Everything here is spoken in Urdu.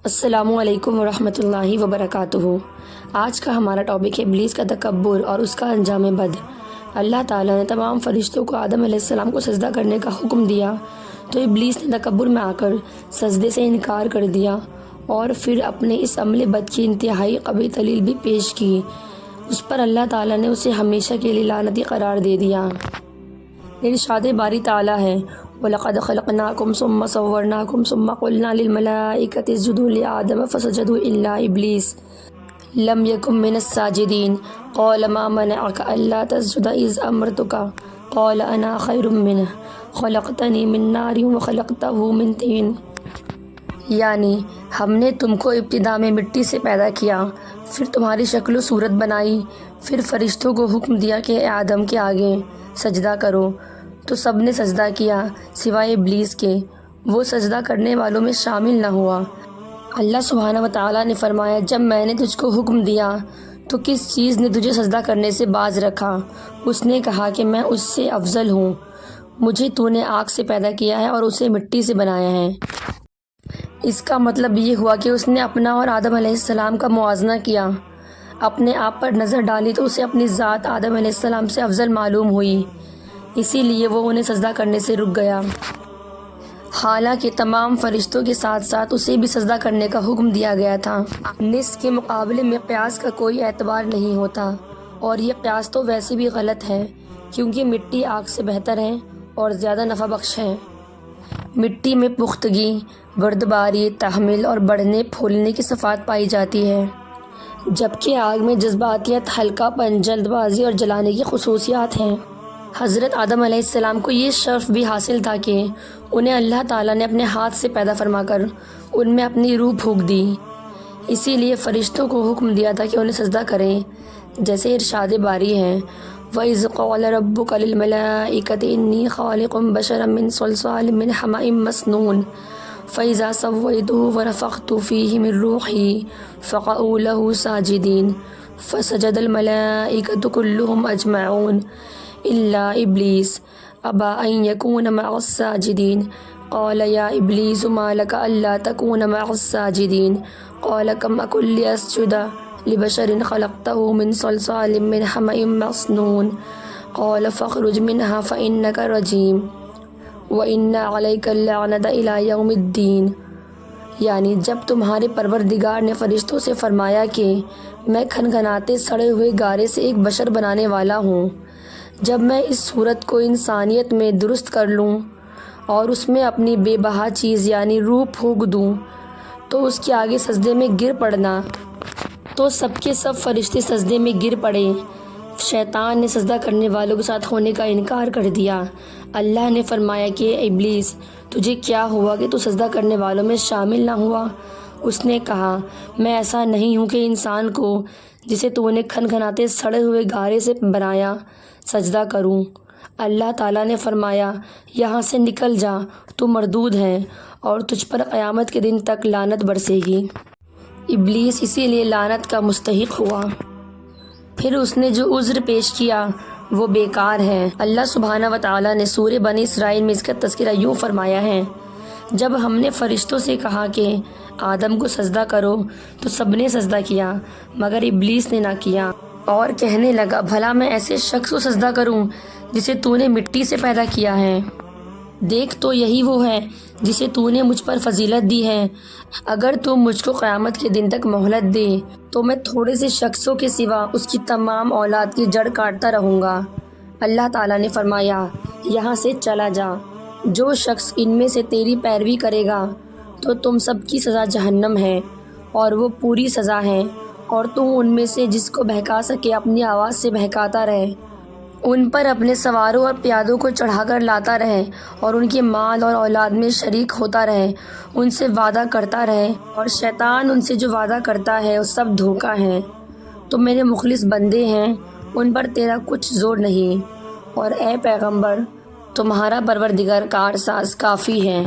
السلام علیکم ورحمۃ اللہ وبرکاتہ۔ آج کا ہمارا ٹاپک ہے ابلیس کا تکبر اور اس کا انجام بد۔ اللہ تعالیٰ نے تمام فرشتوں کو آدم علیہ السلام کو سجدہ کرنے کا حکم دیا تو ابلیس نے تکبر میں آ کر سجدے سے انکار کر دیا اور پھر اپنے اس عمل بد کی انتہائی قبیح دلیل بھی پیش کی۔ اس پر اللہ تعالیٰ نے اسے ہمیشہ کے لیے لعنتی قرار دے دیا۔ ارشاد باری تعالیٰ ہے وَلَقَدْ خَلَقْنَاكُمْ ثُمَّ صَوَّرْنَاكُمْ ثُمَّ قُلْنَا لِلْمَلَائِكَةِ اسْجُدُوا لِآدَمَ فَسَجَدُوا إِلَّا إِبْلِيسَ لَمْ يَكُن مِّنَ السَّاجِدِينَ قَالَ مَا مَنَعَكَ أَلَّا تَسْجُدَ إِذْ أَمَرْتُكَ قَالَ أَنَا خَيْرٌ مِّنْهُ خَلَقْتَنِي مِن نَّارٍ وَخَلَقْتَهُ مِن طِينٍ، یعنی ہم نے تم کو ابتدا میں مٹی سے پیدا کیا، پھر تمہاری شکل و صورت بنائی، پھر فرشتوں کو حکم دیا کہ اے آدم کے آگے سجدہ کرو، تو سب نے سجدہ کیا سوائے ابلیس کے، وہ سجدہ کرنے والوں میں شامل نہ ہوا۔ اللہ سبحانہ و تعالیٰ نے فرمایا جب میں نے تجھ کو حکم دیا تو کس چیز نے تجھے سجدہ کرنے سے باز رکھا؟ اس نے کہا کہ میں اس سے افضل ہوں، مجھے تو نے آگ سے پیدا کیا ہے اور اسے مٹی سے بنایا ہے۔ اس کا مطلب یہ ہوا کہ اس نے اپنا اور آدم علیہ السلام کا موازنہ کیا، اپنے آپ پر نظر ڈالی تو اسے اپنی ذات آدم علیہ السلام سے افضل معلوم ہوئی، اسی لیے وہ انہیں سجدہ کرنے سے رک گیا، حالانکہ تمام فرشتوں کے ساتھ ساتھ اسے بھی سجدہ کرنے کا حکم دیا گیا تھا۔ نصف کے مقابلے میں قیاس کا کوئی اعتبار نہیں ہوتا، اور یہ قیاس تو ویسے بھی غلط ہے کیونکہ مٹی آگ سے بہتر ہے اور زیادہ نفع بخش ہے۔ مٹی میں پختگی، بردباری، تحمل اور بڑھنے پھولنے کی صفات پائی جاتی ہے، جبکہ آگ میں جذباتیت، ہلکا پن، جلد بازی اور جلانے کی خصوصیات ہیں۔ حضرت آدم علیہ السلام کو یہ شرف بھی حاصل تھا کہ انہیں اللہ تعالیٰ نے اپنے ہاتھ سے پیدا فرما کر ان میں اپنی روح پھونک دی، اسی لیے فرشتوں کو حکم دیا تھا کہ انہیں سجدہ کریں، جیسے ارشاد باری ہے وَإِذْ قَالَ رَبُّكَ لِلْمَلَائِكَةِ إِنِّي خَالِقٌ بَشَرًا مِّن صَلْصَالٍ مِّنْ حَمَإٍ مَّسْنُونٍ فَإِذَا سَوَّيْتُهُ وَنَفَخْتُ فِيهِ مِن رُّوحِي فَقَعُوا لَهُ سَاجِدِينَ فَسَجَدَ الْمَلَائِكَةُ كُلُّهُمْ أَجْمَعُونَ إِلَّا إِبْلِيسَ أَبَىٰ أَن يَكُونَ مَعَ السَّاجِدِينَ قَالَ يَا إِبْلِيسُ مَا لَكَ أَلَّا تَكُونَ مَعَ السَّاجِدِينَ قَالَ كَمْ أَكُن لِّأَسْجُدَ لِبَشَرٍ خَلَقْتَهُ مِن صَلْصَالٍ مِّنْ حَمَإٍ مَّسْنُونٍ قَالَ فَاخْرُجْ مِنْهَا فَإِنَّكَ رَجِيمٌ وَإِنَّ عَلَيْكَ اللَّعْنَةَ إِلَىٰ يَوْمِ الدِّينِ، یعنی جب تمہارے پروردگار نے فرشتوں سے فرمایا کہ میں کھنکھناتے سڑے ہوئے گارے سے ایک بشر بنانے والا ہوں، جب میں اس صورت کو انسانیت میں درست کر لوں اور اس میں اپنی بے بہا چیز یعنی روح پھونک دوں تو اس کے آگے سجدے میں گر پڑنا۔ تو سب کے سب فرشتے سجدے میں گر پڑے، شیطان نے سجدہ کرنے والوں کے ساتھ ہونے کا انکار کر دیا۔ اللہ نے فرمایا کہ اے ابلیس تجھے کیا ہوا کہ تو سجدہ کرنے والوں میں شامل نہ ہوا؟ اس نے کہا میں ایسا نہیں ہوں کہ انسان کو جسے تو نے کھنکھناتے سڑے ہوئے گارے سے بنایا سجدہ کروں۔ اللہ تعالیٰ نے فرمایا یہاں سے نکل جا، تو مردود ہے اور تجھ پر قیامت کے دن تک لعنت برسے گی۔ ابلیس اسی لیے لعنت کا مستحق ہوا۔ پھر اس نے جو عذر پیش کیا وہ بیکار ہے۔ اللہ سبحانہ و تعالیٰ نے سورہ بنی اسرائیل میں اس کا تذکرہ یوں فرمایا ہے جب ہم نے فرشتوں سے کہا کہ آدم کو سجدہ کرو تو سب نے سجدہ کیا مگر ابلیس نے نہ کیا، اور کہنے لگا بھلا میں ایسے شخص کو سجدہ کروں جسے تو نے مٹی سے پیدا کیا ہے؟ دیکھ تو یہی وہ ہے جسے تو نے مجھ پر فضیلت دی ہے، اگر تو مجھ کو قیامت کے دن تک مہلت دے تو میں تھوڑے سے شخصوں کے سوا اس کی تمام اولاد کی جڑ کاٹتا رہوں گا۔ اللہ تعالیٰ نے فرمایا یہاں سے چلا جا، جو شخص ان میں سے تیری پیروی کرے گا تو تم سب کی سزا جہنم ہے اور وہ پوری سزا ہے، اور تو ان میں سے جس کو بہکا سکے اپنی آواز سے بہکاتا رہے، ان پر اپنے سواروں اور پیادوں کو چڑھا کر لاتا رہے اور ان کے مال اور اولاد میں شریک ہوتا رہے، ان سے وعدہ کرتا رہے، اور شیطان ان سے جو وعدہ کرتا ہے وہ سب دھوکہ ہے۔ تو میرے مخلص بندے ہیں، ان پر تیرا کچھ زور نہیں، اور اے پیغمبر تمہارا پروردگار کارساز کافی ہے۔